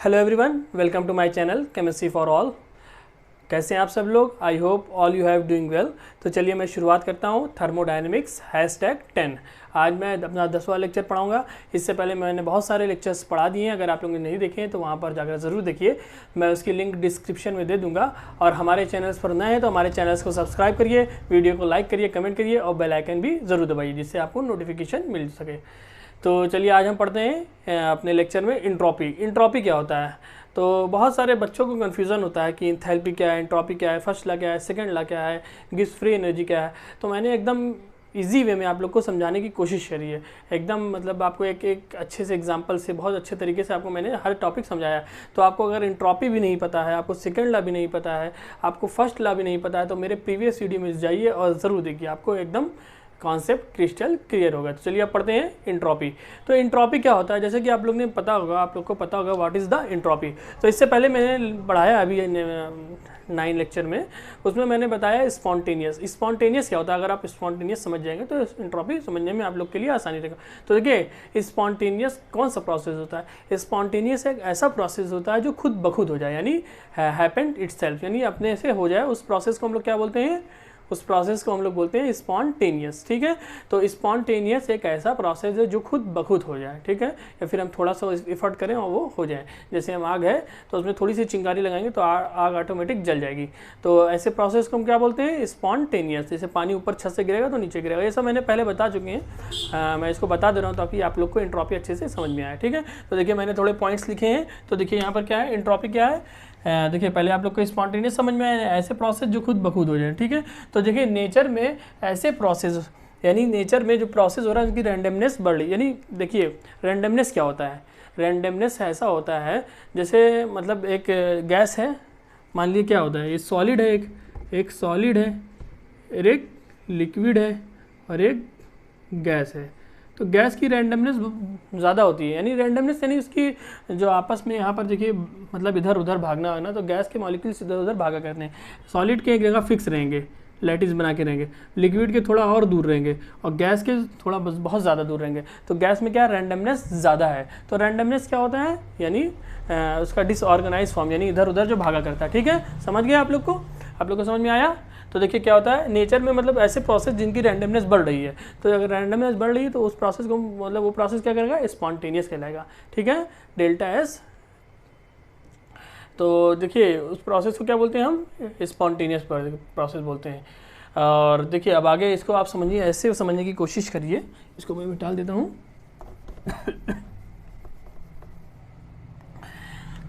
Hello everyone, welcome to my channel chemistry for all. कैसे हैं आप सब लोग? I hope all you have doing well. तो चलिए मैं शुरुआत करता हूं थर्मोडायनेमिक्स #10। आज मैं अपना 10वां लेक्चर पढ़ाऊंगा। इससे पहले मैंने बहुत सारे लेक्चर्स पढ़ा दिए हैं, अगर आप लोगों ने नहीं देखे हैं तो वहां पर जाकर ज़रूर देखिए। मैं उसकी लिंक डिस्क्रिप्शन में दे दूँगा। और हमारे चैनल्स पर नए हैं तो हमारे चैनल्स को सब्सक्राइब करिए, वीडियो को लाइक करिए, कमेंट करिए और बेल आइकन भी ज़रूर दबाइए जिससे आपको नोटिफिकेशन मिल सके। तो चलिए आज हम पढ़ते हैं अपने लेक्चर में इंट्रॉपी। इंट्रॉपी क्या होता है? तो बहुत सारे बच्चों को कन्फ्यूज़न होता है कि एंथैल्पी क्या है, इंट्रॉपी क्या है, फर्स्ट लॉ क्या है, सेकंड लॉ क्या है, गिब्स फ्री एनर्जी क्या है। तो मैंने एकदम इजी वे में आप लोग को समझाने की कोशिश करी है। एकदम मतलब आपको एक अच्छे से एग्जांपल से बहुत अच्छे तरीके से आपको मैंने हर टॉपिक समझाया है। तो आपको अगर इंट्रॉपी भी नहीं पता है, आपको सेकंड लॉ भी नहीं पता है, आपको फर्स्ट लॉ भी नहीं पता है, तो मेरे प्रीवियस वीडियो में जाइए और ज़रूर देखिए, आपको एकदम कॉन्सेप्ट क्रिस्टल क्लियर होगा। तो चलिए अब पढ़ते हैं इंट्रॉपी। तो इंट्रॉपी क्या होता है? जैसे कि आप लोग ने पता होगा, आप लोग को पता होगा व्हाट इज़ द इंट्रॉपी। तो इससे पहले मैंने पढ़ाया अभी 9 लेक्चर में, उसमें मैंने बताया स्पॉन्टेनियस। स्पॉन्टेनियस क्या होता है? अगर आप स्पॉन्टेनियस समझ जाएंगे तो इंट्रॉपी समझने में आप लोग के लिए आसानी रहेगा। तो देखिए स्पॉन्टेनियस कौन सा प्रोसेस होता है? स्पॉन्टेनियस एक ऐसा प्रोसेस होता है जो खुद ब खुद हो जाए, यानी हैपेंड इटसेल्फ, यानी अपने से हो जाए। उस प्रोसेस को हम लोग क्या बोलते हैं? उस प्रोसेस को हम लोग बोलते हैं स्पॉन्टेनियस। ठीक है, तो स्पॉन्टेनियस एक ऐसा प्रोसेस है जो खुद ब खुद हो जाए। ठीक है, या फिर हम थोड़ा सा एफर्ट करें और वो हो जाए। जैसे हम आग है तो उसमें थोड़ी सी चिंगारी लगाएंगे तो आग ऑटोमेटिक जल जाएगी। तो ऐसे प्रोसेस को हम क्या बोलते हैं? स्पॉन्टेनियस। जैसे पानी ऊपर छत से गिरेगा तो नीचे गिरेगा, ये सब मैंने पहले बता चुके हैं। मैं इसको बता दे रहा हूँ ताकि आप लोग को इंट्रॉपी अच्छे से समझ में आए। ठीक है, तो देखिए मैंने थोड़े पॉइंट्स लिखे हैं। तो देखिए यहाँ पर क्या है, इंट्रॉपी क्या है। देखिए पहले आप लोग को स्पॉन्टेनियस समझ में आया, ऐसे प्रोसेस जो खुद ब खुद हो जाए। ठीक है, तो देखिए नेचर में ऐसे प्रोसेस, यानी नेचर में जो प्रोसेस हो रहा है उसकी रैंडमनेस बढ़ रही। यानी देखिए रैंडमनेस क्या होता है? रैंडमनेस ऐसा होता है जैसे मतलब एक गैस है, मान लीजिए क्या होता है, ये सॉलिड है, एक सॉलिड है, एक लिक्विड है और एक गैस है। तो गैस की रैंडमनेस ज़्यादा होती है, यानी रैंडमनेस यानी उसकी जो आपस में यहाँ पर देखिए मतलब इधर उधर भागना है ना, तो गैस के मॉलिक्यूल्स इधर उधर भागा करते हैं। सॉलिड के एक जगह फिक्स रहेंगे, लैटिस बना के रहेंगे, लिक्विड के थोड़ा और दूर रहेंगे और गैस के थोड़ा बहुत ज़्यादा दूर रहेंगे। तो गैस में क्या रैंडमनेस ज़्यादा है। तो रैंडमनेस क्या होता है? यानी उसका डिसऑर्गेनाइज फॉर्म, यानी इधर उधर जो भागा करता है। ठीक है, समझ गए आप लोग को? आप लोग को समझ में आया? तो देखिए क्या होता है नेचर में, मतलब ऐसे प्रोसेस जिनकी रैंडमनेस बढ़ रही है। तो अगर रैंडमनेस बढ़ रही है तो उस प्रोसेस को मतलब वो प्रोसेस क्या करेगा? स्पॉन्टेनियस कहलाएगा। ठीक है, डेल्टा एस। तो देखिए उस प्रोसेस को क्या बोलते हैं हम? स्पॉन्टेनियस प्रोसेस बोलते हैं। और देखिए अब आगे इसको आप समझिए, ऐसे समझने की कोशिश करिए। इसको मैं मिटा देता हूँ।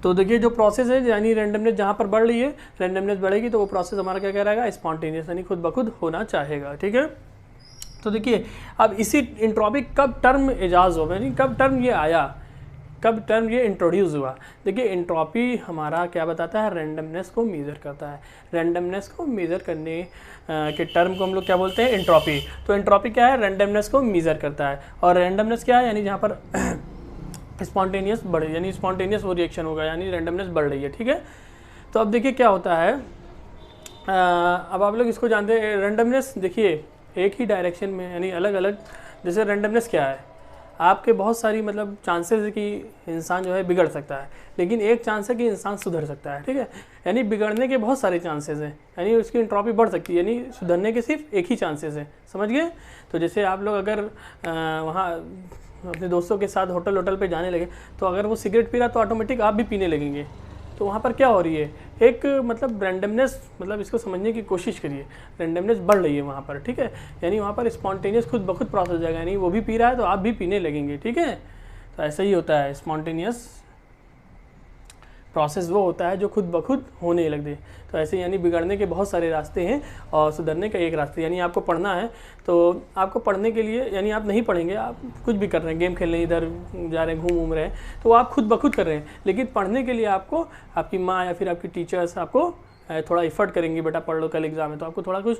तो देखिए जो प्रोसेस है, यानी रैंडमनेस जहाँ पर बढ़ रही है, रैंडमनेस बढ़ेगी तो वो प्रोसेस हमारा क्या कहलाएगा? स्पॉन्टेनियस, यानी खुद ब खुद होना चाहेगा। ठीक है, तो देखिए अब इसी इंट्रॉपी कब टर्म इजाज हुआ, यानी कब टर्म ये आया, कब टर्म ये इंट्रोड्यूस हुआ। देखिए इंट्रॉपी हमारा क्या बताता है? रैंडमनेस को मेज़र करता है। रैंडमनेस को मेज़र करने के टर्म को हम लोग क्या बोलते हैं? इंट्रॉपी। तो इंट्रॉपी क्या है? रैंडमनेस को मेज़र करता है। और रैंडमनेस क्या है? यानी जहाँ पर स्पॉन्टेनियस बढ़े, यानी स्पॉन्टेनियस वो रिएक्शन होगा, यानी रैंडमनेस बढ़ रही है। ठीक है, तो अब देखिए क्या होता है। अब आप लोग इसको जानते हैं रैंडमनेस। देखिए एक ही डायरेक्शन में, यानी अलग अलग, जैसे रैंडमनेस क्या है? आपके बहुत सारी मतलब चांसेस है कि इंसान जो है बिगड़ सकता है, लेकिन एक चांस है कि इंसान सुधर सकता है। ठीक है, यानी बिगड़ने के बहुत सारे चांसेस हैं, यानी उसकी इंट्रॉपी बढ़ सकती है, यानी सुधरने के सिर्फ एक ही चांसेस है। समझ गए? तो जैसे आप लोग अगर वहाँ अपने दोस्तों के साथ होटल पे जाने लगे, तो अगर वो सिगरेट पी रहा तो ऑटोमेटिक आप भी पीने लगेंगे। तो वहाँ पर क्या हो रही है? एक मतलब रैंडमनेस, मतलब इसको समझने की कोशिश करिए, रैंडमनेस बढ़ रही है वहाँ पर। ठीक है, यानी वहाँ पर स्पॉन्टेनियस खुद ब खुद प्रोसेस हो जाएगा, यानी वो भी पी रहा है तो आप भी पीने लगेंगे। ठीक है, तो ऐसा ही होता है। स्पॉन्टेनियस प्रोसेस वो होता है जो खुद ब खुद होने लग दे। तो ऐसे यानी बिगड़ने के बहुत सारे रास्ते हैं और सुधरने का एक रास्ते, यानी आपको पढ़ना है तो आपको पढ़ने के लिए, यानी आप नहीं पढ़ेंगे, आप कुछ भी कर रहे हैं, गेम खेल रहे हैं, इधर जा रहे हैं, घूम रहे हैं, तो आप खुद ब खुद कर रहे हैं। लेकिन पढ़ने के लिए आपको आपकी माँ या फिर आपकी टीचर्स आपको थोड़ा एफर्ट करेंगे, बेटा पढ़ लो, कल एग्जाम है, तो आपको थोड़ा कुछ,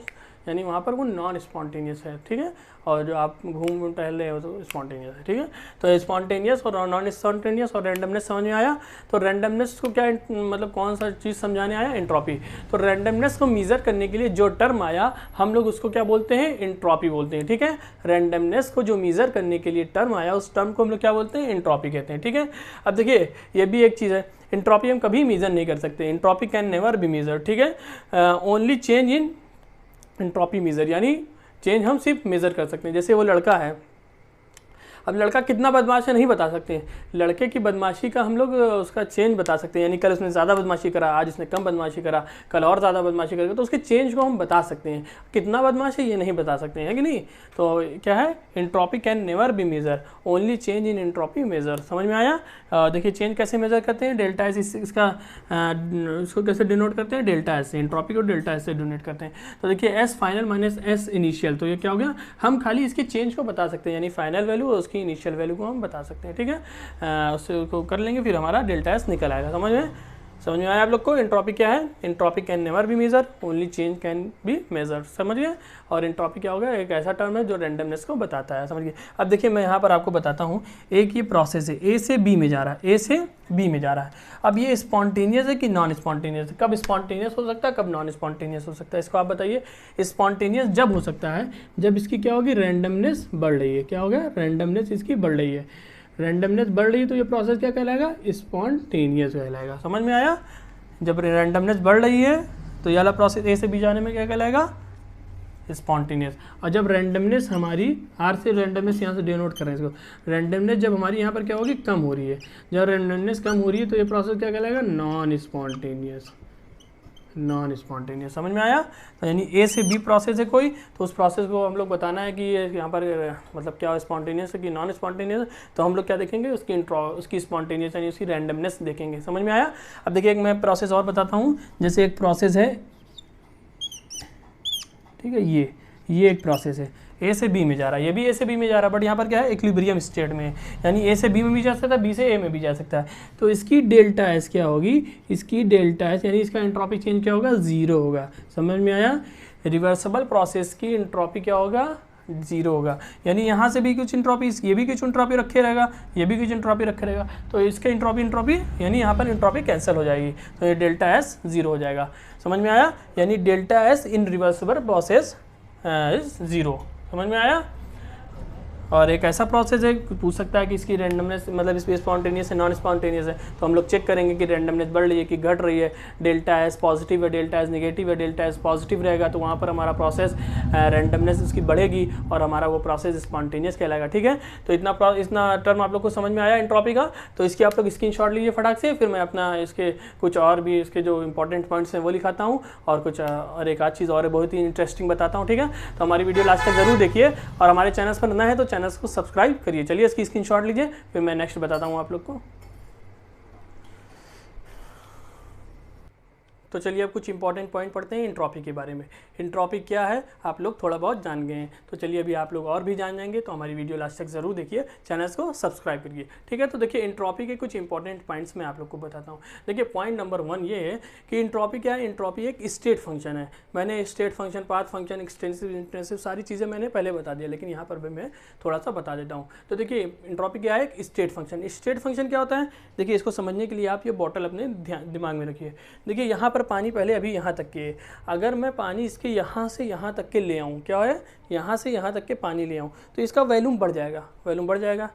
यानी वहाँ पर वो नॉन स्पॉन्टेनियस है। ठीक है, और जो आप घूम टहल रहे हो तो स्पॉन्टेनियस है। ठीक है, तो स्पॉन्टेनियस और नॉन स्पॉन्टेनियस और रैंडमनेस समझ में आया। तो रैंडमनेस को क्या मतलब कौन सा चीज़ समझाने आया? इंट्रॉपी। तो रैंडमनेस को मेज़र करने के लिए जो टर्म आया हम लोग उसको क्या बोलते हैं? इंट्रॉपी बोलते हैं। ठीक है, रैंडमनेस को जो मेज़र करने के लिए टर्म आया उस टर्म को हम लोग क्या बोलते हैं? इंट्रॉपी कहते हैं। ठीक है, अब देखिए ये भी एक चीज़ है, इंट्रॉपी हम कभी मेजर नहीं कर सकते, entropy can never be measure, ठीक है। Only change in entropy measure, यानी चेंज हम सिर्फ मेजर कर सकते हैं। जैसे वो लड़का है, अब लड़का कितना बदमाश है नहीं बता सकते हैं, लड़के की बदमाशी का हम लोग उसका चेंज बता सकते हैं, यानी कल उसने ज़्यादा बदमाशी करा, आज उसने कम बदमाशी करा, कल और ज़्यादा बदमाशी करेगा, तो उसके चेंज को हम बता सकते हैं। कितना बदमाश है ये नहीं बता सकते हैं, है कि नहीं। तो क्या है, entropy can never be measure, only change in entropy measure. समझ में आया। देखिए चेंज कैसे मेजर करते हैं, डेल्टा एस, इसका इसको कैसे डिनोट करते हैं, डेल्टा एस से, इंट्रॉपी को डेल्टा एस से डिनोट करते हैं। तो देखिए S final minus S initial, तो ये क्या हो गया, हम खाली इसके चेंज को बता सकते हैं, यानी फाइनल वैल्यू और उसकी इनिशियल वैल्यू को हम बता सकते हैं, ठीक है। उससे को कर लेंगे, फिर हमारा डेल्टा एस निकल आएगा। समझ में आया आप लोग को। एंट्रोपी क्या है, entropy can never be measure, only change can be measure, समझ गए। और एंट्रोपी क्या होगा, एक ऐसा टर्म है जो रैंडमनेस को बताता है, समझ गए। अब देखिए मैं यहाँ पर आपको बताता हूँ, एक ये प्रोसेस है, ए से बी में जा रहा है, ए से बी में जा रहा है। अब ये स्पॉन्टेनियस है कि नॉन स्पॉन्टेनियस है, कब स्पॉन्टेनियस हो सकता है, कब नॉन स्पॉन्टेनियस हो सकता है, इसको आप बताइए। स्पॉन्टेनियस जब हो सकता है जब इसकी क्या होगी, रैंडमनेस बढ़ रही है, क्या होगा, रैंडमनेस इसकी बढ़ रही है। रैंडमनेस बढ़ रही है तो ये प्रोसेस क्या कहलाएगा, स्पॉन्टेनियस कहलाएगा। समझ में आया। जब रैंडमनेस बढ़ रही है तो ये वाला प्रोसेस ए से बी जाने में क्या कहलाएगा, स्पॉन्टेनियस। और जब रैंडमनेस हमारी, आर से रैंडमनेस यहाँ से डिनोट कर रहे हैं इसको, रैंडमनेस जब हमारी यहाँ पर क्या होगी, कम हो रही है, जब रैंडमनेस कम हो रही है तो ये प्रोसेस क्या कहलाएगा, नॉन स्पॉन्टेनियस, नॉन स्पॉन्टेनियस। समझ में आया। तो यानी ए से बी प्रोसेस है कोई, तो उस प्रोसेस को हम लोग बताना है कि ये यहाँ पर मतलब क्या स्पॉन्टेनियस है कि नॉन स्पॉन्टेनियस, तो हम लोग क्या देखेंगे, उसकी स्पॉन्टेनियस यानी उसकी रैंडमनेस देखेंगे। समझ में आया। अब देखिए एक मैं प्रोसेस और बताता हूँ, जैसे एक प्रोसेस है, ठीक है, ये एक प्रोसेस है, ए से बी में जा रहा है, ये भी ए से बी में जा रहा है, बट यहाँ पर क्या है, इक्विलिब्रियम स्टेट में है, यानी ए से बी में भी जा सकता है, बी से ए में भी जा सकता है। तो इसकी डेल्टा एस क्या होगी, इसकी डेल्टा एस यानी इसका एंट्रोपी चेंज क्या होगा, जीरो होगा। समझ में आया। रिवर्सिबल प्रोसेस की एंट्रोपी क्या होगा, जीरो होगा, यानी यहाँ से भी कुछ एंट्रोपी, ये भी कुछ एंट्रोपी रखे रहेगा, ये भी कुछ एंट्रोपी रखे रहेगा, तो इसके एंट्रोपी यानी यहाँ पर एंट्रोपी कैंसिल हो जाएगी, तो ये डेल्टा एस जीरो हो जाएगा। समझ में आया। यानी delta S in reversible process is zero. समझ में आया। और एक ऐसा प्रोसेस है, पूछ सकता है कि इसकी रैंडमनेस मतलब इसमें स्पॉन्टेनियस है नॉन स्पॉन्टेनियस है, तो हम लोग चेक करेंगे कि रैंडमनेस बढ़ रही है कि घट रही है, डेल्टा एस पॉजिटिव है, डेल्टा एस नेगेटिव है, डेल्टा एस पॉजिटिव रहेगा तो वहाँ पर हमारा प्रोसेस रैंडमनेस उसकी बढ़ेगी और हमारा वो प्रोसेस स्पॉन्टेनियस कहलाएगा। ठीक है, तो इतना टर्म आप लोग को समझ में आया एंट्रोपी का। तो इसकी आप लोग स्क्रीनशॉट लीजिए फटाक से, फिर मैं अपना इसके कुछ और भी इसके जो इंपॉर्टेंट पॉइंट्स हैं वो लिखाता हूँ और कुछ और एक आध चीज़ और बहुत ही इंटरेस्टिंग बताता हूँ। ठीक है, तो हमारी वीडियो लास्ट तक जरूर देखिए और हमारे चैनल पर नया है तो चैनल को सब्सक्राइब करिए। चलिए इसकी स्क्रीनशॉट लीजिए, फिर मैं नेक्स्ट बताता हूँ आप लोग को। तो चलिए अब कुछ इंपॉर्टेंट पॉइंट पढ़ते हैं एंट्रोपी के बारे में। एंट्रोपी क्या है आप लोग थोड़ा बहुत जान गए हैं, तो चलिए अभी आप लोग और भी जान जाएंगे, तो हमारी वीडियो लास्ट तक जरूर देखिए, चैनल को सब्सक्राइब करिए। ठीक है, तो देखिए एंट्रोपी के कुछ इंपॉर्टेंट पॉइंट्स मैं आप लोग को बताता हूँ। देखिए पॉइंट नंबर 1 ये है कि एंट्रोपी क्या है, एंट्रोपी एक स्टेट फंक्शन है। मैंने state function, path function, extensive, intensive सारी चीज़ें मैंने पहले बता दिया, लेकिन यहाँ पर भी मैं थोड़ा सा बता देता हूँ। तो देखिए एंट्रोपी क्या है, एक स्टेट फंक्शन। स्टेट फंक्शन क्या होता है, देखिए इसको समझने के लिए आप ये बॉटल अपने दिमाग में रखिए। देखिए यहाँ पर पानी पहले अभी यहाँ तक के, अगर मैं पानी इसके यहाँ से यहाँ तक के ले आऊँ, क्या है, यहाँ से यहाँ तक के पानी ले आऊँ तो इसका वॉल्यूम बढ़ जाएगा, वॉल्यूम बढ़ जाएगा।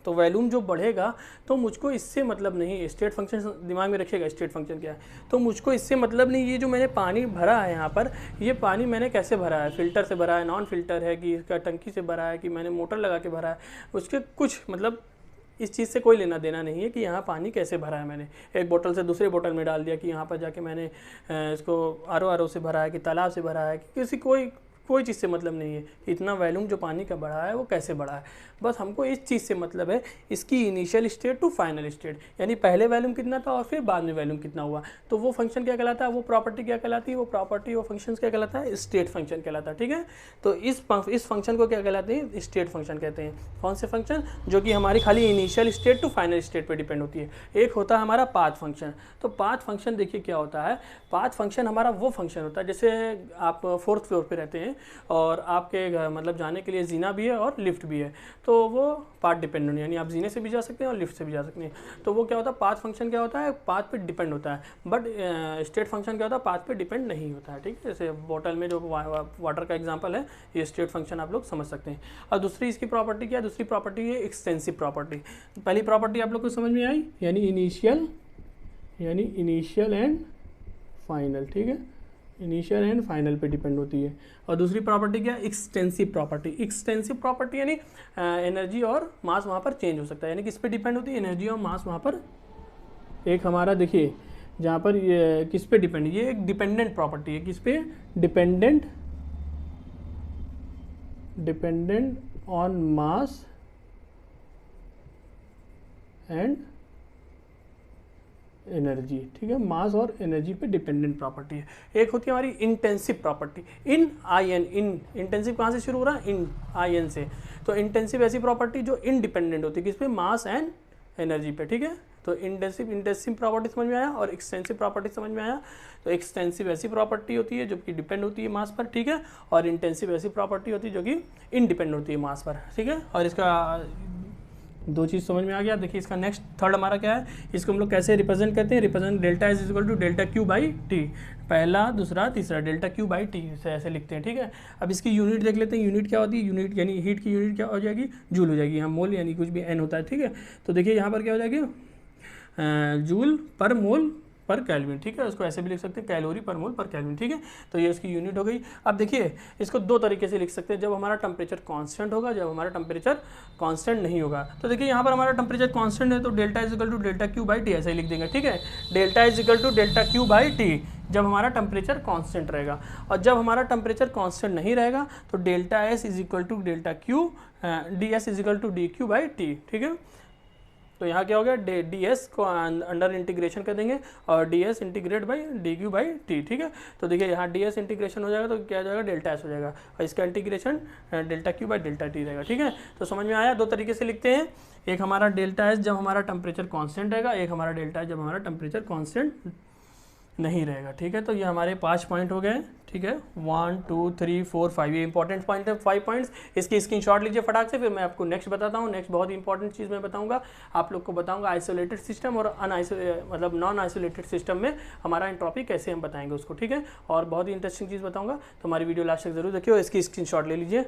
तो वॉल्यूम जो बढ़ेगा तो मुझको इससे मतलब नहीं, स्टेट फंक्शन दिमाग में रखिएगा, स्टेट फंक्शन क्या है, तो मुझको इससे मतलब नहीं, ये जो मैंने पानी भरा है यहाँ पर, ये पानी मैंने कैसे भरा है, फिल्टर से भरा है, नॉन फिल्टर है कि इसका टंकी से भरा है कि मैंने मोटर लगा के भरा है, उसके कुछ मतलब इस चीज़ से कोई लेना देना नहीं है कि यहाँ पानी कैसे भरा है। मैंने एक बोतल से दूसरे बोतल में डाल दिया कि यहाँ पर जाके मैंने इसको आर ओ से भरा है कि तालाब से भरा है, कि किसी कोई चीज़ से मतलब नहीं है। इतना वॉल्यूम जो पानी का बढ़ा है वो कैसे बढ़ा है, बस हमको इस चीज़ से मतलब है, इसकी initial state to final state, यानी पहले वॉल्यूम कितना था और फिर बाद में वॉल्यूम कितना हुआ, तो वो फंक्शन क्या कहलाता है, वो प्रॉपर्टी क्या कहलाती है, वो प्रॉपर्टी वो फंक्शन क्या कहलाता है, स्टेट फंक्शन कहलाता है। ठीक है, तो इस फंक्शन को क्या कहलाते हैं, स्टेट फंक्शन कहते हैं। कौन से फंक्शन, जो कि हमारी खाली initial state to final state पर डिपेंड होती है। एक होता है हमारा पाथ फंक्शन। तो पाथ फंक्शन देखिए क्या होता है, पाथ फंक्शन हमारा वो फंक्शन होता है, जैसे आप 4th फ्लोर पर रहते हैं और आपके घर मतलब जाने के लिए जीना भी है और लिफ्ट भी है, तो वो पाथ डिपेंडेंट, यानी आप जीने से भी जा सकते हैं और लिफ्ट से भी जा सकते हैं। तो वो क्या होता है, पाथ फंक्शन क्या होता है, पाथ पे डिपेंड होता है, बट स्टेट फंक्शन क्या होता है, पाथ पे डिपेंड नहीं होता है। ठीक है, जैसे बोतल में जो वाटर का एग्जांपल है, ये स्टेट फंक्शन आप लोग समझ सकते हैं। और दूसरी इसकी प्रॉपर्टी क्या है, दूसरी प्रॉपर्टी है एक्सटेंसिव प्रॉपर्टी। पहली प्रॉपर्टी आप लोग को समझ में आई, यानी इनिशियल यानी इनिशियल एंड फाइनल, ठीक है, इनिशियल एंड फाइनल पे डिपेंड होती है। और दूसरी प्रॉपर्टी क्या है, एक्सटेंसिव प्रॉपर्टी। एक्सटेंसिव प्रॉपर्टी यानी एनर्जी और मास वहाँ पर चेंज हो सकता है, यानी किस पे डिपेंड होती है, एनर्जी और मास वहाँ पर। एक हमारा देखिए जहाँ पर ये किस पे डिपेंड, ये एक डिपेंडेंट प्रॉपर्टी है, किस पे, dependent on mass and energy, ठीक है, मास और एनर्जी पे डिपेंडेंट प्रॉपर्टी है। एक होती है हमारी intensive property, in I N, इन इंटेंसिव कहाँ से शुरू हो रहा है, इन आई एन से। तो इंटेंसिव ऐसी प्रॉपर्टी जो इनडिपेंडेंट होती है किस पे, मास एंड एनर्जी पे, ठीक है। तो इंटेंसिव प्रॉपर्टी समझ में आया और एक्सटेंसिव प्रॉपर्टी समझ में आया। तो एक्सटेंसिव ऐसी प्रॉपर्टी होती है जो कि डिपेंड होती है मास पर, ठीक है, और इंटेंसिव ऐसी प्रॉपर्टी होती है जो कि इनडिपेंडेंट होती है मास पर, ठीक है। और इसका दो चीज़ समझ में आ गया। देखिए इसका नेक्स्ट थर्ड हमारा क्या है, इसको हम लोग कैसे रिप्रेजेंट करते हैं, represent delta is equal to delta Q by T, पहला दूसरा तीसरा डेल्टा क्यू बाई टी से ऐसे लिखते हैं, ठीक है। अब इसकी यूनिट देख लेते हैं, यूनिट क्या होती है, यूनिट यानी हीट की यूनिट क्या हो जाएगी, जूल हो जाएगी, यहाँ मोल यानी कुछ भी एन होता है, ठीक है। तो देखिए यहाँ पर क्या हो जाएगी, जूल पर मोल पर केल्विन, ठीक है, उसको ऐसे भी लिख सकते हैं कैलोरी पर मोल पर केल्विन, ठीक है। तो ये इसकी यूनिट हो गई। अब देखिए इसको दो तरीके से लिख सकते हैं, जब हमारा टेम्परेचर कांस्टेंट होगा, जब हमारा टेम्परेचर कांस्टेंट नहीं होगा। तो देखिए यहाँ पर हमारा टेम्परेचर कांस्टेंट है तो delta is equal to delta Q by T ऐसे ही लिख देंगे, ठीक है। Delta is equal to delta Q by T जब हमारा टेम्परेचर कांस्टेंट रहेगा, और जब हमारा टेम्परेचर कांस्टेंट नहीं रहेगा तो delta S is equal to delta Q, D S is equal to D Q by T, ठीक है। तो यहाँ क्या हो गया, डी एस को अंडर इंटीग्रेशन कर देंगे और D S integrate by D Q by T, ठीक है। तो देखिए यहाँ डी एस इंटीग्रेशन हो जाएगा तो क्या हो जाएगा, डेल्टा एस हो जाएगा, और इसका integration delta Q by delta T रहेगा, ठीक है। तो समझ में आया, दो तरीके से लिखते हैं, एक हमारा डेल्टा एस जब हमारा टेम्परेचर कांस्टेंट रहेगा, एक हमारा डेल्टा एस जब हमारा टेम्परेचर कांस्टेंट नहीं रहेगा, ठीक है। तो ये हमारे 5 पॉइंट हो गए, ठीक है, 1 2 3 4 5, ये इंपॉर्टेंट पॉइंट है, 5 पॉइंट्स। इसकी स्क्रीनशॉट लीजिए फटाक से, फिर मैं आपको नेक्स्ट बताता हूँ। नेक्स्ट बहुत इंपॉर्टेंट चीज़ मैं बताऊँगा, आप लोग को बताऊँगा आइसोलेटेड सिस्टम और मतलब नॉन आइसोलेटेड सिस्टम में हमारा एंट्रोपी कैसे हम बताएंगे उसको, ठीक है। और बहुत ही इंटरेस्टिंग चीज़ बताऊँगा, तो हमारी वीडियो लास्ट तक जरूर देखिए और इसकी स्क्रीनशॉट ले लीजिए।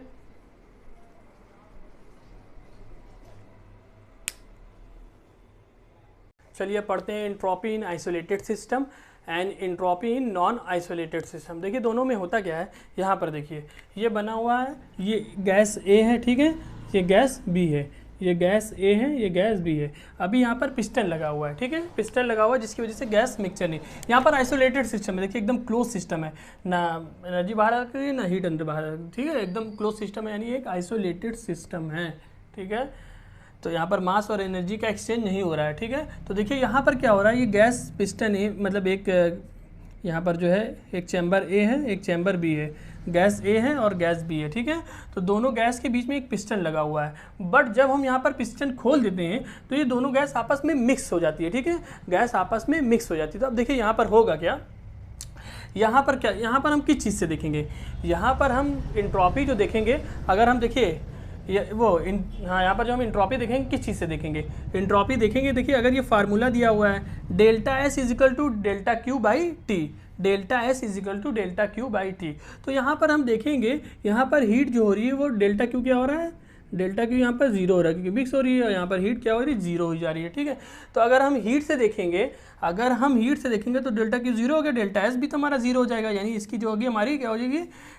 चलिए पढ़ते हैं entropy in isolated system and entropy in non isolated system. देखिए दोनों में होता क्या है, यहाँ पर देखिए ये बना हुआ है, ये गैस ए है, ठीक है, ये गैस बी है, ये गैस ए है, ये गैस बी है। अभी यहाँ पर पिस्टन लगा हुआ है, ठीक है, पिस्टन लगा हुआ है जिसकी वजह से गैस मिक्सचर नहीं। यहाँ पर आइसोलेटेड सिस्टम है, देखिए एकदम क्लोज सिस्टम है, ना एनर्जी बाहर आ रही है ना हीट अंदर बाहर आ रही है, ठीक है, एकदम क्लोज सिस्टम है, यानी एक आइसोलेटेड सिस्टम है, ठीक है। तो यहाँ पर मास और एनर्जी का एक्सचेंज नहीं हो रहा है, ठीक है। तो देखिए यहाँ पर क्या हो रहा है, ये गैस पिस्टन है, मतलब एक यहाँ पर जो है एक चैम्बर ए है, एक चैम्बर बी है, गैस ए है और गैस बी है, ठीक है। तो दोनों गैस के बीच में एक पिस्टन लगा हुआ है, बट जब हम यहाँ पर पिस्टन खोल देते हैं तो ये दोनों गैस आपस में मिक्स हो जाती है, ठीक है, गैस आपस में मिक्स हो जाती है। तो अब देखिए यहाँ पर होगा क्या, यहाँ पर क्या, यहाँ पर हम किस चीज़ से देखेंगे, यहाँ पर हम एंट्रोपी जो देखेंगे, अगर हम देखिए हाँ यहाँ पर जो हम एंट्रोपी देखेंगे किस चीज़ से देखेंगे, एंट्रोपी देखेंगे, देखिए अगर ये फार्मूला दिया हुआ है delta S is equal to delta Q by T, delta S is equal to delta Q by T. तो यहाँ पर हम देखेंगे, यहाँ पर हीट जो हो रही है वो डेल्टा क्यू क्या हो रहा है, डेल्टा क्यू यहाँ पर जीरो हो रहा है क्योंकि मिक्स हो रही है, यहाँ पर हीट क्या हो रही है, जीरो हो जा रही है, ठीक है। तो अगर हम हीट से देखेंगे, अगर हम हीट से देखेंगे तो डेल्टा क्यू जीरो हो गया, डेल्टा एस भी तो हमारा जीरो हो जाएगा, यानी इसकी जो होगी हमारी क्या हो जाएगी,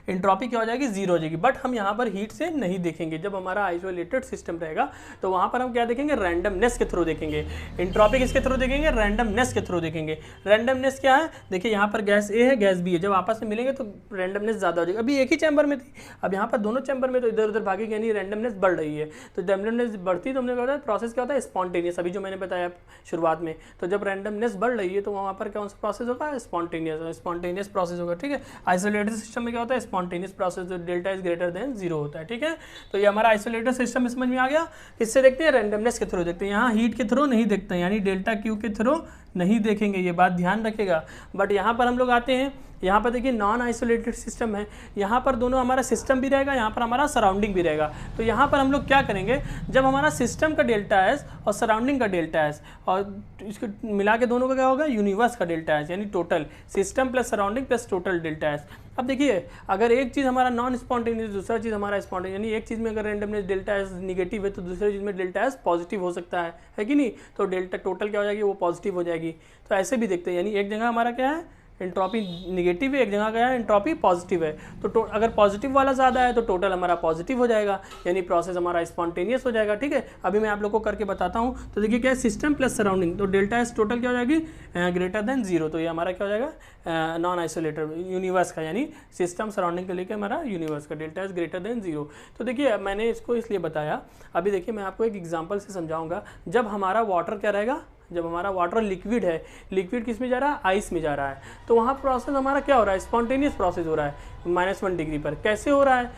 एंट्रोपी क्या हो जाएगी, जीरो हो जाएगी। बट हम यहाँ पर हीट से नहीं देखेंगे, जब हमारा आइसोलेटेड सिस्टम रहेगा तो वहाँ पर हम क्या देखेंगे, रैंडमनेस के थ्रू देखेंगे। एंट्रोपी किसके थ्रू देखेंगे, रैंडमनेस के थ्रू देखेंगे। रैंडमनेस क्या है, देखिए यहाँ पर गैस ए है, गैस बी है, जब आपस में मिलेंगे तो रैंडमनेस ज़्यादा हो जाएगी। अभी एक ही चैम्बर में थी, अब यहाँ पर दोनों चैम्बर में तो इधर उधर भागेगी, यानी रैंडमनेस बढ़ रही है। तो रैंडमनेस बढ़ती तो हमने क्या होता है, प्रोसेस क्या होता है, स्पॉन्टेनियस, अभी जो मैंने बताया शुरुआत में। तो जब रैंडमनेस बढ़ रही है तो वहाँ पर कौन सा प्रोसेस होगा, स्पॉन्टेनियस प्रोसेस होगा, ठीक है। आइसोलेटेड सिस्टम में क्या होता है, spontaneous process, delta is greater than zero होता है, ठीक है। तो ये हमारा आइसोलेटेड सिस्टम में समझ में आ गया। किससे देखते हैं, रैंडमनेस के थ्रू देखते हैं, यहाँ हीट के थ्रू नहीं देखते हैं, यानी डेल्टा क्यू के थ्रू नहीं देखेंगे, ये बात ध्यान रखेगा। बट यहाँ पर हम लोग आते हैं यहाँ पर देखिए नॉन आइसोलेटेड सिस्टम है, यहाँ पर दोनों हमारा सिस्टम भी रहेगा, यहाँ पर हमारा सराउंडिंग भी रहेगा। तो यहाँ पर हम लोग क्या करेंगे, जब हमारा सिस्टम का डेल्टा एस और सराउंडिंग का डेल्टा एस और इसको मिला के दोनों का क्या होगा, यूनिवर्स का डेल्टा एस, यानी total system plus surrounding plus total delta S. अब देखिए अगर एक चीज़ हमारा नॉन स्पॉन्टेनियस, दूसरा चीज़ हमारा स्पॉन्टेनियस, यानी एक चीज़ में अगर रेंडमनेस डेल्टा एस निगेटिव है तो दूसरे चीज़ में डेल्टा एस पॉजिटिव हो सकता है कि नहीं, तो डेल्टा टोटल क्या हो जाएगी, वो पॉजिटिव हो जाएगी। तो ऐसे भी देखते हैं, यानी एक जगह हमारा क्या है एंट्रोपी निगेटिव है, एक जगह क्या है एंट्रोपी पॉजिटिव है। तो अगर पॉजिटिव वाला ज़्यादा है तो टोटल हमारा पॉजिटिव हो जाएगा, यानी प्रोसेस हमारा स्पॉन्टेनियस हो जाएगा। ठीक है, अभी मैं आप लोग को करके बताता हूँ। तो देखिए क्या है, सिस्टम प्लस सराउंडिंग, तो डेल्टा एस टोटल क्या हो जाएगी, ग्रेटर देन जीरो। तो ये हमारा क्या हो जाएगा, नॉन आइसोलेटेड यूनिवर्स का, यानी सिस्टम सराउंडिंग को लेकर हमारा यूनिवर्स का delta S greater than zero. तो देखिए मैंने इसको इसलिए बताया, अभी देखिए मैं आपको एक एग्जाम्पल से समझाऊंगा। जब हमारा वाटर क्या रहेगा, जब हमारा वाटर लिक्विड है, लिक्विड किस में जा रहा है, आइस में जा रहा है, तो वहाँ प्रोसेस हमारा क्या हो रहा है, स्पॉन्टेनियस प्रोसेस हो रहा है -1 डिग्री पर। कैसे हो रहा है,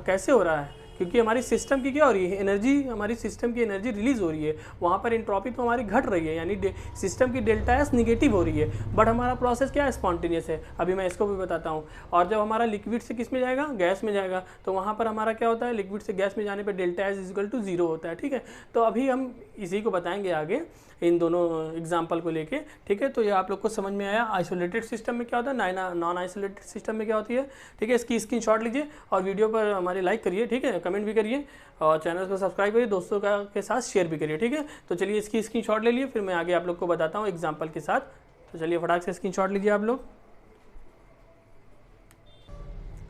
कैसे हो रहा है, क्योंकि हमारी सिस्टम की क्या हो रही है, एनर्जी, हमारी सिस्टम की एनर्जी रिलीज हो रही है, वहाँ पर एंट्रोपी तो हमारी घट रही है, यानी सिस्टम की डेल्टा एस निगेटिव हो रही है, बट हमारा प्रोसेस क्या है, स्पॉन्टेनियस है। अभी मैं इसको भी बताता हूँ। और जब हमारा लिक्विड से किस में जाएगा, गैस में जाएगा, तो वहाँ पर हमारा क्या होता है, लिक्विड से गैस में जाने पर delta S equal to zero होता है। ठीक है, तो अभी हम इसी को बताएंगे आगे इन दोनों एग्जाम्पल को लेके। ठीक है, तो ये आप लोग को समझ में आया आइसोलेटेड सिस्टम में क्या होता है, नॉन आइसोलेटेड सिस्टम में क्या होती है। ठीक है, इसकी स्क्रीनशॉट लीजिए और वीडियो पर हमारे लाइक करिए, ठीक है, कमेंट भी करिए और चैनल को सब्सक्राइब करिए, दोस्तों के साथ शेयर भी करिए। ठीक है, तो चलिए इसकी स्क्रीनशॉट ले लिए, फिर मैं आगे आप लोग को बताता हूँ एग्जाम्पल के साथ। तो चलिए फटाक से स्क्रीनशॉट लीजिए आप लोग।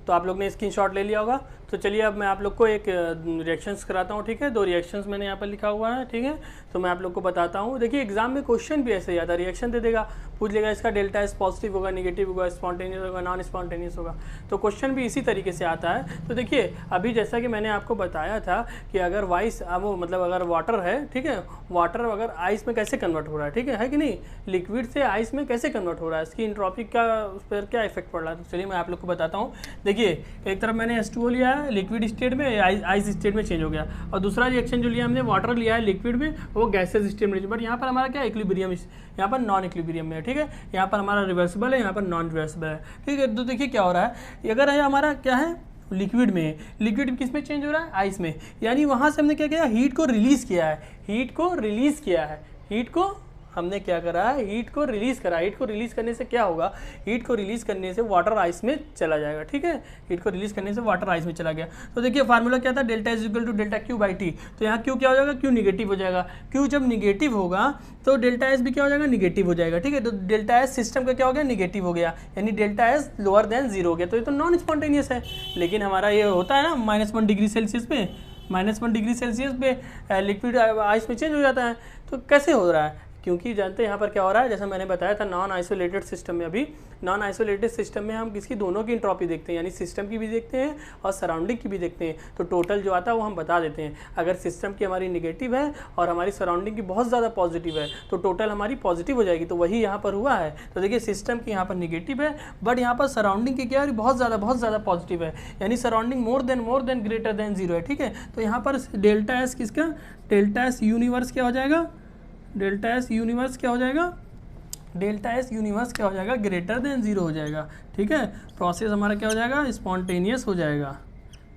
तो आप लोग ने स्क्रीनशॉट ले लिया होगा। तो चलिए अब मैं आप लोग को एक रिएक्शंस कराता हूँ। ठीक है, 2 रिएक्शंस मैंने यहाँ पर लिखा हुआ है। ठीक है, तो मैं आप लोग को बताता हूँ। देखिए एग्जाम में क्वेश्चन भी ऐसे ही आता है, रिएक्शन दे देगा, पूछ लेगा इसका डेल्टा एस पॉजिटिव होगा, निगेटिव होगा, स्पॉन्टेनियस होगा, नॉन स्पॉन्टेनियस होगा। तो क्वेश्चन भी इसी तरीके से आता है। तो देखिए अभी जैसा कि मैंने आपको बताया था कि अगर वाइस वो मतलब अगर वाटर है, ठीक है, वाटर अगर आइस में कैसे कन्वर्ट हो रहा है, ठीक है कि नहीं, लिक्विड से आइस में कैसे कन्वर्ट हो रहा है, इसकी एंट्रोपी का उस पर क्या इफेक्ट पड़ रहा है। तो चलिए मैं आप लोग को बताता हूँ। देखिए एक तरफ मैंने H2O लिया है, लिक्विड स्टेट में आइस स्टेट में चेंज हो गया, और दूसरा रिएक्शन जो लिया हमने वाटर लिया है लिक्विड में, वो गैसेस स्टेट में। बट यहाँ पर हमारा क्या इक्विलिब्रियम, यहाँ पर नॉन इक्विलिब्रियम में है। ठीक है, यहाँ पर हमारा रिवर्सिबल है, यहाँ पर नॉन रिवर्सिबल है। ठीक है, तो देखिए क्या हो रहा है, अगर है हमारा क्या है लिक्विड में, लिक्विड किस में चेंज हो रहा है, आइस में, यानी वहाँ से हमने क्या किया, हीट को रिलीज़ किया है, हीट को रिलीज़ किया है, हीट को हमने क्या करा है, हीट को रिलीज़ करा। हीट को रिलीज़ करने से क्या होगा, हीट को रिलीज़ करने से वाटर आइस में चला जाएगा। ठीक है, हीट को रिलीज़ करने से वाटर आइस में चला गया। तो देखिए फार्मूला क्या था, delta is equal to delta Q by T. तो यहाँ क्यू क्या हो जाएगा, क्यू निगेटिव हो जाएगा। क्यू जब निगेटिव होगा तो डेल्टा एस भी क्या हो जाएगा, निगेटिव हो जाएगा। ठीक है, तो डेल्टा एस सिस्टम का क्या हो गया, निगेटिव हो गया, यानी delta S lower than zero हो गया। तो ये तो नॉन स्पॉन्टेनियस है। लेकिन हमारा ये होता है ना -1 डिग्री सेल्सियस पे, -1 डिग्री सेल्सियस पे लिक्विड आइस में चेंज हो जाता है। तो कैसे हो रहा है, क्योंकि जानते हैं यहाँ पर क्या हो रहा है, जैसा मैंने बताया था नॉन आइसोलेटेड सिस्टम में, अभी नॉन आइसोलेटेड सिस्टम में हम किसकी, दोनों की एंट्रोपी देखते हैं, यानी सिस्टम की भी देखते हैं और सराउंडिंग की भी देखते हैं। तो टोटल जो आता है वो हम बता देते हैं। अगर सिस्टम की हमारी निगेटिव है और हमारी सराउंडिंग की बहुत ज़्यादा पॉजिटिव है तो टोटल हमारी पॉजिटिव हो जाएगी। तो वही यहाँ पर हुआ है। तो देखिए सिस्टम की यहाँ पर निगेटिव है, बट यहाँ पर सराउंडिंग की क्या है, बहुत ज़्यादा पॉजिटिव है, यानी surrounding more than greater than zero है। ठीक है, तो यहाँ पर डेल्टा एस किसका, डेल्टा एस यूनिवर्स क्या हो जाएगा, डेल्टा एस यूनिवर्स क्या हो जाएगा, डेल्टा एस यूनिवर्स क्या हो जाएगा, ग्रेटर देन जीरो हो जाएगा। ठीक है, प्रोसेस हमारा क्या हो जाएगा, स्पॉन्टेनियस हो जाएगा।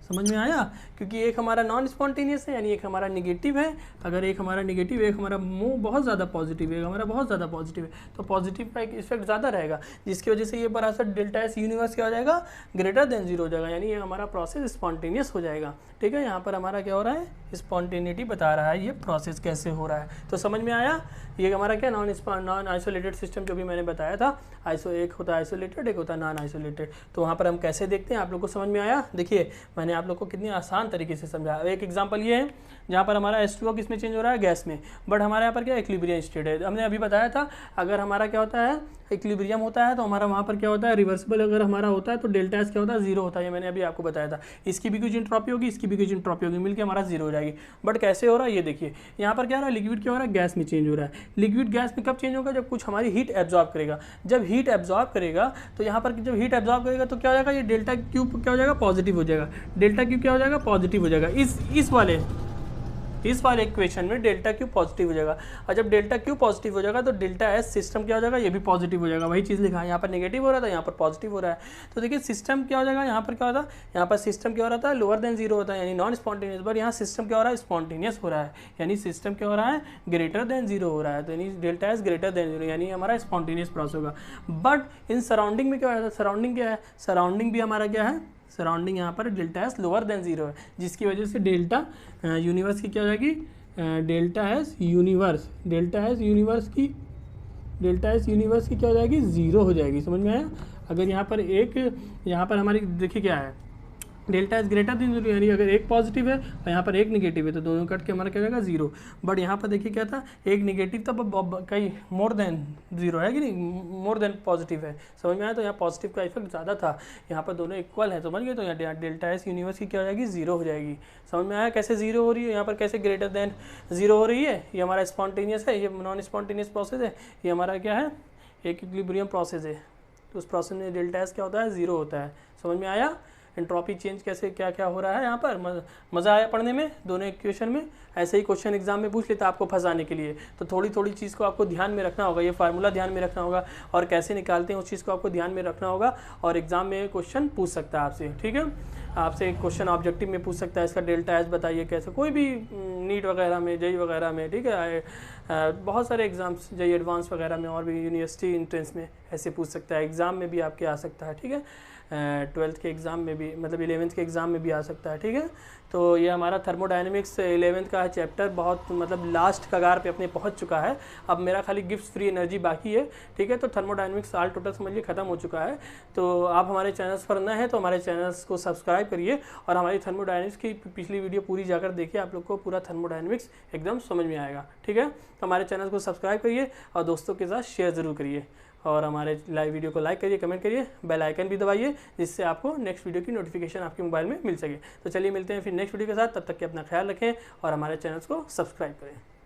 समझ में आया, क्योंकि एक हमारा नॉन स्पॉन्टेनियस है, यानी एक हमारा निगेटिव है। अगर एक हमारा निगेटिव, एक हमारा बहुत ज़्यादा पॉजिटिव है, हमारा बहुत ज़्यादा पॉजिटिव है, तो पॉजिटिव का एक इफेक्ट ज़्यादा रहेगा, जिसकी वजह से ये बराबर डेल्टा एस यूनिवर्स क्या हो जाएगा, ग्रेटर देन जीरो हो जाएगा, यानी ये हमारा प्रोसेस स्पॉन्टेनियस हो जाएगा। ठीक है, यहाँ पर हमारा क्या हो रहा है, स्पॉन्टेनिटी बता रहा है ये प्रोसेस कैसे हो रहा है। तो समझ में आया, ये हमारा क्या नॉन आइसोलेटेड सिस्टम जो भी मैंने बताया था, एक होता है आइसोलेटेड, एक होता है नॉन आइसोलेटेड। तो वहाँ पर हम कैसे देखते हैं, आप लोग को समझ में आया। देखिए मैंने आप लोग को कितनी आसान तरीके से समझाया। एक एग्जांपल ये है जहाँ पर हमारा H2O किस में चेंज हो रहा है, गैस में, बट हमारे यहाँ पर क्या इक्विलिब्रियम स्टेट है। हमने अभी बताया था अगर हमारा क्या होता है, इक्विलिब्रियम होता है तो हमारा वहाँ पर क्या होता है, रिवर्सिबल अगर हमारा होता है तो डेल्टा एस क्या होता है, जीरो होता है। ये मैंने अभी आपको बताया था। इसकी भी कुछ एंट्रोपी होगी, इसकी भी कुछ एंट्रोपी होगी, मिलकर हमारा जीरो हो जाएगी। बट कैसे हो रहा है ये देखिए, यहाँ पर क्या हो रहा है, लिक्विड क्या हो रहा है, गैस में चेंज हो रहा है। लिक्विड गैस में कब चेंज होगा, जब कुछ हमारी हीट एब्जॉर्ब करेगा। जब हीट एब्जॉर्ब करेगा तो यहाँ पर जब हीट एब्जॉर्ब करेगा तो क्या हो जाएगा, ये डेल्टा क्यू क्या हो जाएगा, पॉजिटिव हो जाएगा। डेल्टा क्यू क्या हो जाएगा, पॉजिटिव हो जाएगा। इस वाले इस वाले इक्वेशन में डेल्टा क्यू पॉजिटिव हो जाएगा, और जब डेल्टा क्यू पॉजिटिव हो जाएगा तो डेल्टा एस सिस्टम क्या हो जाएगा, ये भी पॉजिटिव हो जाएगा। वही चीज़ लिखा है, यहाँ पर नेगेटिव हो रहा था, यहाँ पर पॉजिटिव हो रहा है। तो देखिए सिस्टम क्या हो जाएगा, यहाँ पर क्या होता है, यहाँ पर सिस्टम क्या हो रहा था, लोअर देन जीरो होता है यानी नॉन स्पॉन्टेनियस, बट यहाँ सिस्टम क्या हो रहा है, स्पॉन्टेनियस हो रहा है, यानी सिस्टम क्या हो रहा है, ग्रेटर देन जीरो हो रहा है। तो यानी delta S greater than zero, यानी हमारा स्पॉन्टेनियस प्रोसेस होगा। बट इन सराउंडिंग में क्या है, सराउंडिंग क्या है, सराउंडिंग भी हमारा क्या है, सराउंडिंग यहाँ पर delta S lower than zero है, जिसकी वजह से डेल्टा यूनिवर्स की क्या हो जाएगी, delta S universe, delta S universe की क्या हो जाएगी, जीरो हो जाएगी। समझ में आया। अगर यहाँ पर एक, यहाँ पर हमारी देखिए क्या है, delta S greater than zero, यानी अगर एक पॉजिटिव है और यहाँ पर एक निगेटिव है तो दोनों कट के हमारा क्या जाएगा, जीरो। बट यहाँ पर देखिए क्या था, एक निगेटिव तब कहीं मोर देन जीरो है कि नहीं, मोर देन पॉजिटिव है। समझ में आया। तो यहाँ पॉजिटिव का इफेक्ट ज़्यादा था, यहाँ पर दोनों इक्वल है, समझ गए। तो यहाँ डेल्टा एस यूनिवर्स की क्या हो जाएगी, जीरो हो जाएगी। समझ में आया कैसे जीरो हो रही है, यहाँ पर कैसे ग्रेटर देन जीरो हो रही है। ये हमारा स्पॉन्टेनियस है, ये नॉन स्पॉन्टेनियस प्रोसेस है, ये हमारा क्या है, एक इक्विलिब्रियम प्रोसेस है। तो उस प्रोसेस में डेल्टा एस क्या होता है, जीरो होता है। समझ में आया एंट्रोपी चेंज कैसे क्या क्या हो रहा है यहाँ पर। मज़ा आया पढ़ने में दोनों इक्वेशन में। ऐसे ही क्वेश्चन एग्जाम में पूछ लेता आपको फंसाने के लिए, तो थोड़ी थोड़ी चीज़ को आपको ध्यान में रखना होगा, ये फार्मूला ध्यान में रखना होगा, और कैसे निकालते हैं उस चीज़ को आपको ध्यान में रखना होगा। और एग्जाम में क्वेश्चन पूछ सकता है आपसे, ठीक है। आपसे क्वेश्चन ऑब्जेक्टिव में पूछ सकता है, इसका डेल्टा एस बताइए कैसे, कोई भी नीट वगैरह में, जेई वगैरह में, ठीक है, बहुत सारे एग्जाम्स, जेई एडवांस वगैरह में और भी यूनिवर्सिटी एंट्रेंस में ऐसे पूछ सकता है। एग्ज़ाम में भी आपके आ सकता है, ठीक है। 12th के एग्ज़ाम में भी, मतलब 11th के एग्ज़ाम में भी आ सकता है, ठीक है। तो ये हमारा थर्मोडायनेमिक्स 11th का चैप्टर बहुत मतलब लास्ट कगार पे अपने पहुंच चुका है। अब मेरा खाली गिब्स फ्री एनर्जी बाकी है, ठीक है। तो थर्मोडायनेमिक्स साल टोटल समझ लिए ख़त्म हो चुका है। तो आप हमारे चैनल्स पर नए हैं तो हमारे चैनल्स को सब्सक्राइब करिए, और हमारी थर्मोडायनेमिक्स की पिछली वीडियो पूरी जाकर देखिए, आप लोग को पूरा थर्मोडायनेमिक्स एकदम समझ में आएगा, ठीक है। तो हमारे चैनल को सब्सक्राइब करिए और दोस्तों के साथ शेयर ज़रूर करिए, और हमारे लाइव वीडियो को लाइक करिए, कमेंट करिए, बेल आइकन भी दबाइए, जिससे आपको नेक्स्ट वीडियो की नोटिफिकेशन आपके मोबाइल में मिल सके। तो चलिए मिलते हैं फिर नेक्स्ट वीडियो के साथ, तब तक के अपना ख्याल रखें और हमारे चैनल्स को सब्सक्राइब करें।